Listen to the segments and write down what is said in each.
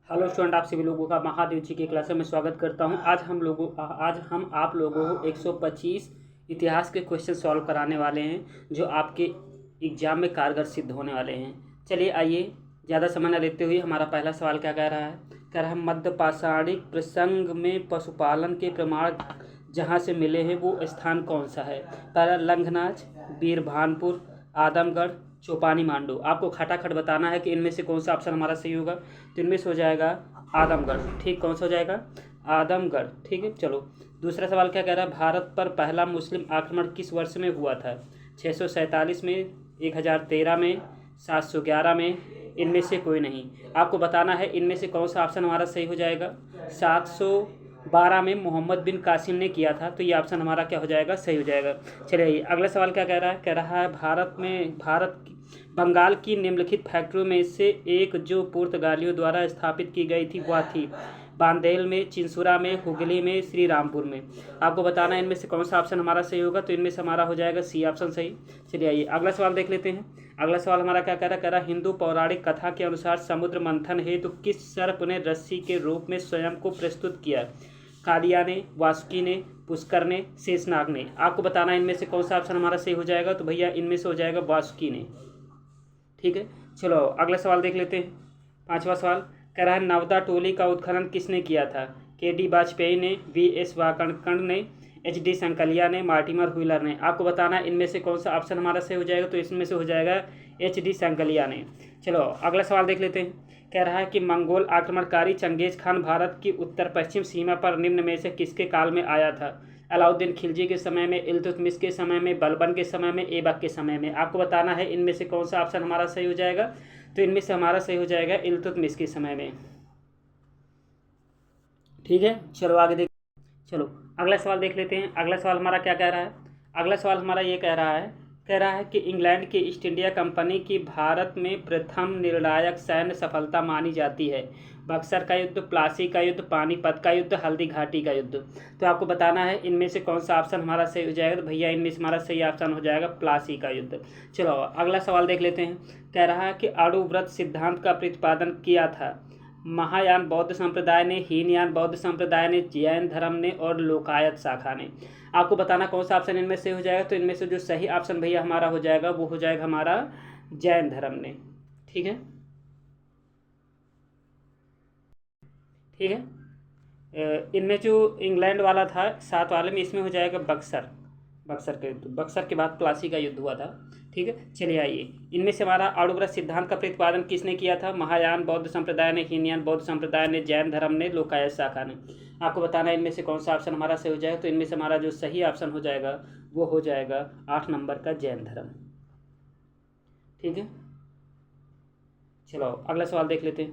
Hello student, आप सभी लोगों का महादेव जी की क्लास में स्वागत करता हूं। आज हम आप लोगों को 125 इतिहास के क्वेश्चन सॉल्व कराने वाले हैं जो आपके एग्जाम में कारगर सिद्ध होने वाले हैं। चलिए आइए, ज़्यादा समय न लेते हुए हमारा पहला सवाल क्या कह रहा है। कह रहा है मध्य पाषाणिक प्रसंग में पशुपालन के प्रमाण जहाँ से मिले हैं वो स्थान कौन सा है। पहला लंघनाच, बीरभानपुर, आदमगढ़, चौपानी मांडू। आपको खटाखट बताना है कि इनमें से कौन सा ऑप्शन हमारा सही होगा। तो इनमें से हो जाएगा आदमगढ़। ठीक, कौन सा हो जाएगा? आदमगढ़। ठीक है, चलो दूसरा सवाल क्या कह रहा है। भारत पर पहला मुस्लिम आक्रमण किस वर्ष में हुआ था? 647 में, 1013 में, 711 में, इनमें से कोई नहीं। आपको बताना है इनमें से कौन सा ऑप्शन हमारा सही हो जाएगा। 712 में मोहम्मद बिन कासिम ने किया था, तो ये ऑप्शन हमारा क्या हो जाएगा, सही हो जाएगा। चलिए अगला सवाल क्या कह रहा है। कह रहा है बंगाल की निम्नलिखित फैक्ट्रियों में से एक जो पुर्तगालियों द्वारा स्थापित की गई थी वह थी बांदेल में, चिंसुरा में, हुगली में, श्री रामपुर में। आपको बताना है इनमें से कौन सा ऑप्शन हमारा सही होगा। तो इनमें से हमारा हो जाएगा सी ऑप्शन सही। चलिए आइए अगला सवाल देख लेते हैं। अगला सवाल हमारा क्या कह रहा है। हिंदू पौराणिक कथा के अनुसार समुद्र मंथन हेतु किस सर्प ने रस्सी के रूप में स्वयं को प्रस्तुत किया? कालिया ने, वासुकी ने, पुष्कर ने, शेषनाग ने। आपको बताना है इनमें से कौन सा ऑप्शन हमारा सही हो जाएगा। तो भैया इनमें से हो जाएगा वासुकी ने। ठीक है, चलो अगला सवाल देख लेते हैं। पांचवा सवाल कह रहा है नवदा टोली का उत्खनन किसने किया था? के.डी. वाजपेयी ने, वी.एस. वाकणकण ने, एच.डी. संकलिया ने, मार्टिमर व्हीलर ने। आपको बताना है इनमें से कौन सा ऑप्शन हमारा सही हो जाएगा। तो इसमें से हो जाएगा एच.डी. संकलिया ने। चलो अगला सवाल देख लेते हैं। कह रहा है कि मंगोल आक्रमणकारी चंगेज खान भारत की उत्तर पश्चिम सीमा पर निम्न में से किसके काल में आया था? अलाउद्दीन खिलजी के समय में, इल्तुतमिश के समय में, बलबन के समय में, ऐबक के समय में। आपको बताना है इनमें से कौन सा ऑप्शन हमारा सही हो जाएगा। तो इनमें से हमारा सही हो जाएगा इल्तुतमिश के समय में। ठीक है, चलो आगे देख। चलो अगला सवाल देख लेते हैं। अगला सवाल हमारा क्या कह रहा है। अगला सवाल हमारा ये कह रहा है कि इंग्लैंड की ईस्ट इंडिया कंपनी की भारत में प्रथम निर्णायक सैन्य सफलता मानी जाती है। बक्सर का युद्ध, प्लासी का युद्ध, पानीपत का युद्ध, हल्दी घाटी का युद्ध। तो आपको बताना है इनमें से कौन सा ऑप्शन हमारा सही हो जाएगा। तो भैया इनमें से हमारा सही ऑप्शन हो जाएगा प्लासी का युद्ध। चलो अगला सवाल देख लेते हैं। कह रहा है कि अणुव्रत सिद्धांत का प्रतिपादन किया था महायान बौद्ध संप्रदाय ने, हीनयान बौद्ध संप्रदाय ने, जैन धर्म ने और लोकायत शाखा ने। आपको बताना कौन सा ऑप्शन इनमें से हो जाएगा। तो इनमें से जो सही ऑप्शन भैया हमारा हो जाएगा वो हो जाएगा हमारा जैन धर्म ने। ठीक है, ठीक है। इनमें जो इंग्लैंड वाला था 7 वाले में, इसमें हो जाएगा बक्सर का युद्ध। बक्सर के बाद प्लासी का युद्ध हुआ था। ठीक है, चलिए आइए इनमें से हमारा अणुव्रत सिद्धांत का प्रतिपादन किसने किया था? महायान बौद्ध संप्रदाय ने, हीनयान बौद्ध संप्रदाय ने, जैन धर्म ने, लोकायत शाखा ने। आपको बताना है इनमें से कौन सा ऑप्शन हमारा सही हो जाएगा। तो इनमें से हमारा जो सही ऑप्शन हो जाएगा वो हो जाएगा 8 नंबर का जैन धर्म। ठीक है, चलो अगला सवाल देख लेते हैं।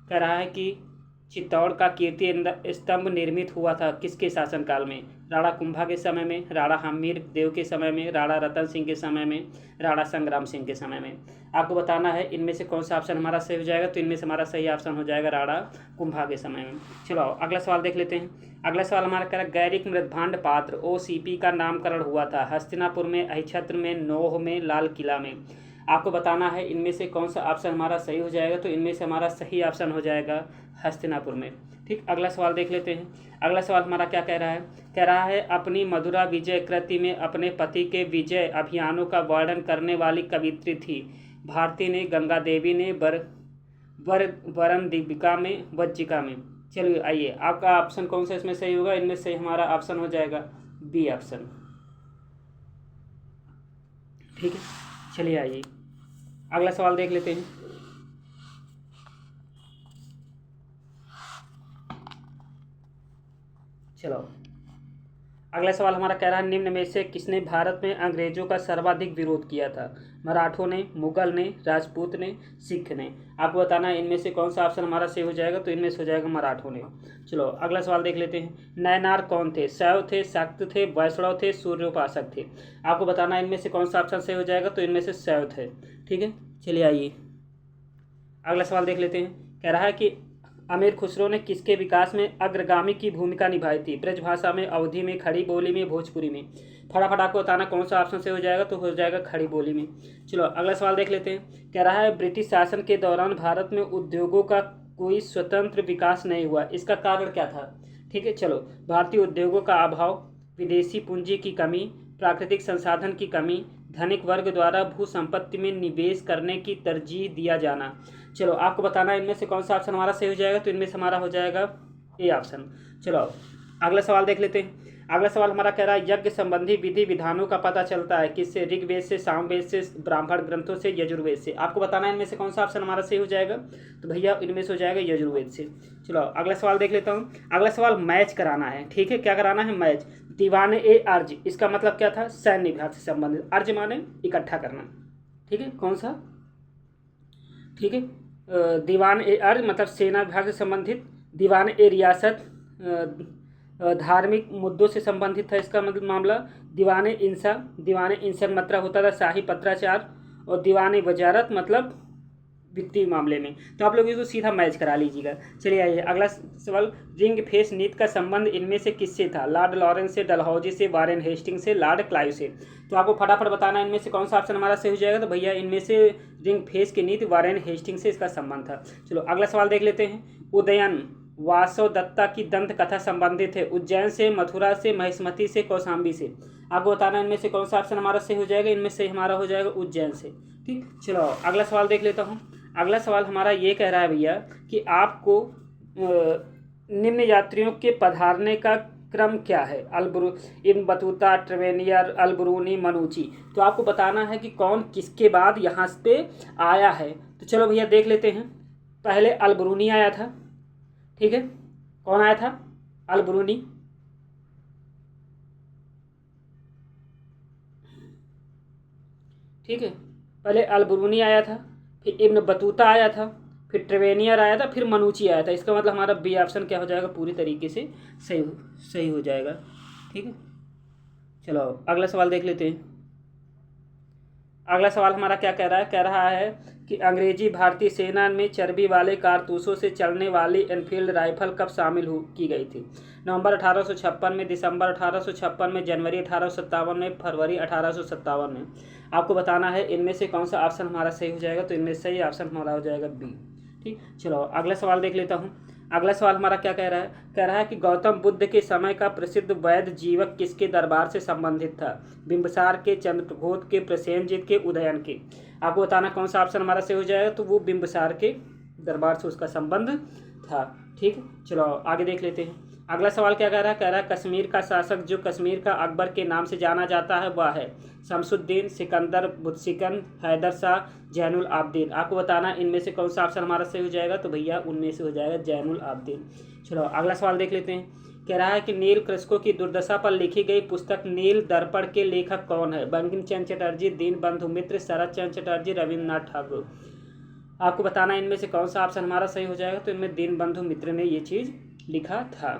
कह रहा है कि चित्तौड़ का कीर्ति स्तंभ निर्मित हुआ था किसके शासनकाल में? राणा कुंभा के समय में, राणा हमीर देव के समय में, राणा रतन सिंह के समय में, राणा संग्राम सिंह के समय में। आपको बताना है इनमें से कौन सा ऑप्शन हमारा सही हो जाएगा। तो इनमें से हमारा सही ऑप्शन हो जाएगा राणा कुंभा के समय में। चलो अगला सवाल देख लेते हैं। अगला सवाल हमारा कह रहा है गैरिक मृदभांड पात्र OCP का नामकरण हुआ था हस्तिनापुर में, अहिछत्र में, नोह में, लाल किला में। आपको बताना है इनमें से कौन सा ऑप्शन हमारा सही हो जाएगा। तो इनमें से हमारा सही ऑप्शन हो जाएगा हस्तिनापुर में। ठीक, अगला सवाल देख लेते हैं। अगला सवाल हमारा क्या कह रहा है। कह रहा है अपनी मधुरा विजय कृति में अपने पति के विजय अभियानों का वर्णन करने वाली कवित्री थी। भारती ने, गंगा देवी ने, वरन दीपिका में, वज्जिका में। चलिए आइए आपका ऑप्शन कौन सा इसमें सही होगा। इनमें से हमारा ऑप्शन हो जाएगा बी ऑप्शन। ठीक है, चलिए आइए अगला सवाल देख लेते हैं। चलो अगला सवाल हमारा कह रहा है निम्न में से किसने भारत में अंग्रेजों का सर्वाधिक विरोध किया था? मराठों ने, मुगल ने, राजपूत ने, सिख ने। आपको बताना है इनमें से कौन सा ऑप्शन हमारा सही हो जाएगा। तो इनमें से हो जाएगा मराठों ने। चलो अगला सवाल देख लेते हैं। नयनार कौन थे? शैव थे, शाक्त थे, वैष्णव थे, सूर्योपासक थे। आपको बताना है इनमें से कौन सा ऑप्शन सही हो जाएगा। तो इनमें से शैव थे। ठीक है, चलिए आइए अगला सवाल देख लेते हैं। कह रहा है कि अमीर खुसरो ने किसके विकास में अग्रगामी की भूमिका निभाई थी? ब्रज भाषा में, अवधी में, खड़ी बोली में, भोजपुरी में। फटाफट आपको बताना कौन सा ऑप्शन से हो जाएगा। तो हो जाएगा खड़ी बोली में। चलो अगला सवाल देख लेते हैं। कह रहा है ब्रिटिश शासन के दौरान भारत में उद्योगों का कोई स्वतंत्र विकास नहीं हुआ, इसका कारण क्या था? ठीक है, चलो, भारतीय उद्योगों का अभाव, विदेशी पूंजी की कमी, प्राकृतिक संसाधन की कमी, धनिक वर्ग द्वारा भू संपत्ति में निवेश करने की तरजीह दिया जाना। चलो, आपको बताना है इनमें से कौन सा ऑप्शन हमारा सही हो जाएगा। तो इनमें से हमारा हो जाएगा ए ऑप्शन। चलो अगला सवाल देख लेते हैं। अगला सवाल हमारा कह रहा है यज्ञ संबंधी विधि विधानों का पता चलता है किससे? ऋग्वेद से, सामवेद से, ब्राह्मण ग्रंथों से, यजुर्वेद से। आपको बताना है इनमें से कौन सा ऑप्शन हमारा सही हो जाएगा। तो भैया इनमें से हो जाएगा यजुर्वेद से। चलो अगला सवाल देख लेता हूँ। अगला सवाल मैच कराना है। ठीक है, क्या कराना है? मैच। दीवान ए अर्ज, इसका मतलब क्या था? सैन्य विभाग से संबंधित। अर्ज माने इकट्ठा करना। ठीक है, कौन सा? ठीक है, दीवान ए अर्ज मतलब सेना विभाग से संबंधित। दीवान ए रियासत धार्मिक मुद्दों से संबंधित था इसका मतलब मामला। दीवान इंसा, दीवान इंसा मतलब होता था शाही पत्राचार। और दीवान वजारत मतलब वित्तीय मामले में। तो आप लोग इसको सीधा मैच करा लीजिएगा। चलिए आइए अगला सवाल। रिंग फेस नीति का संबंध इनमें से किससे था? लॉर्ड लॉरेंस से, डलहौजी से, वारेन हेस्टिंग से, लॉर्ड क्लाइव से। तो आपको फटाफट बताना है इनमें से कौन सा ऑप्शन हमारा सही हो जाएगा। तो भैया इनमें से रिंग फेस की नीति वारेन हेस्टिंग से इसका संबंध था। चलो अगला सवाल देख लेते हैं। उदयन वासव दत्ता की दंत कथा संबंधित है उज्जैन से, मथुरा से, महिष्मति से, कौशाम्बी से। आपको बताना इनमें से कौन सा ऑप्शन हमारा सही हो जाएगा। इनमें से हमारा हो जाएगा उज्जैन से। ठीक, चलो अगला सवाल देख लेता हूँ। अगला सवाल हमारा ये कह रहा है भैया कि आपको निम्न यात्रियों के पधारने का क्रम क्या है? Ibn Battuta, Tavernier, Al Biruni, Manucci. तो आपको बताना है कि कौन किसके बाद यहाँ पे आया है। तो चलो भैया देख लेते हैं। पहले अल-बरूनी आया था। ठीक है, कौन आया था? अल-बरूनी। ठीक है, पहले अल-बरूनी आया था, फिर इब्न बतूता आया था, फिर ट्रेवेनियर आया था, फिर मनूची आया था। इसका मतलब हमारा बी ऑप्शन क्या हो जाएगा? पूरी तरीके से सही हो जाएगा। ठीक है, चलो अगला सवाल देख लेते हैं। अगला सवाल हमारा क्या कह रहा है? कह रहा है कि अंग्रेजी भारतीय सेना में चर्बी वाले कारतूसों से चलने वाली एनफील्ड राइफल कब शामिल की गई थी? नवंबर 1856 में, दिसंबर 1856 में, जनवरी 1857 में, फरवरी 1857 में। आपको बताना है इनमें से कौन सा ऑप्शन हमारा सही हो जाएगा। तो इनमें से सही ऑप्शन हमारा हो जाएगा बी। ठीक, चलो अगला सवाल देख लेता हूँ। अगला सवाल हमारा क्या कह रहा है? कह रहा है कि गौतम बुद्ध के समय का प्रसिद्ध वैद्य जीवक किसके दरबार से संबंधित था? बिंबिसार के, चंद्रप्रभोत के, प्रसेनजीत के, उदयन के। आपको बताना कौन सा ऑप्शन हमारा सही हो जाएगा। तो वो बिंबिसार के दरबार से उसका संबंध था। ठीक, चलो आगे देख लेते हैं। अगला सवाल क्या कह रहा है? कह रहा है कश्मीर का शासक जो कश्मीर का अकबर के नाम से जाना जाता है वह है शमसुद्दीन, सिकंदर, बुत्सिकन, हैदर शाह, जैनुल आबदीन। आपको बताना इनमें से कौन सा ऑप्शन हमारा सही हो जाएगा। तो भैया उनमें से हो जाएगा जैनुल आबदीन। चलो अगला सवाल देख लेते हैं। कह रहा है कि नील कृषकों की दुर्दशा पर लिखी गई पुस्तक नील दर्पण के लेखक कौन है? बंकिम चंद्र चटर्जी, दीनबंधु मित्र, शरत चंद्र चटर्जी, रविन्द्रनाथ ठाकुर। आपको बताना इनमें से कौन सा ऑप्शन हमारा सही हो जाएगा। तो इनमें दीनबंधु मित्र ने ये चीज़ लिखा था।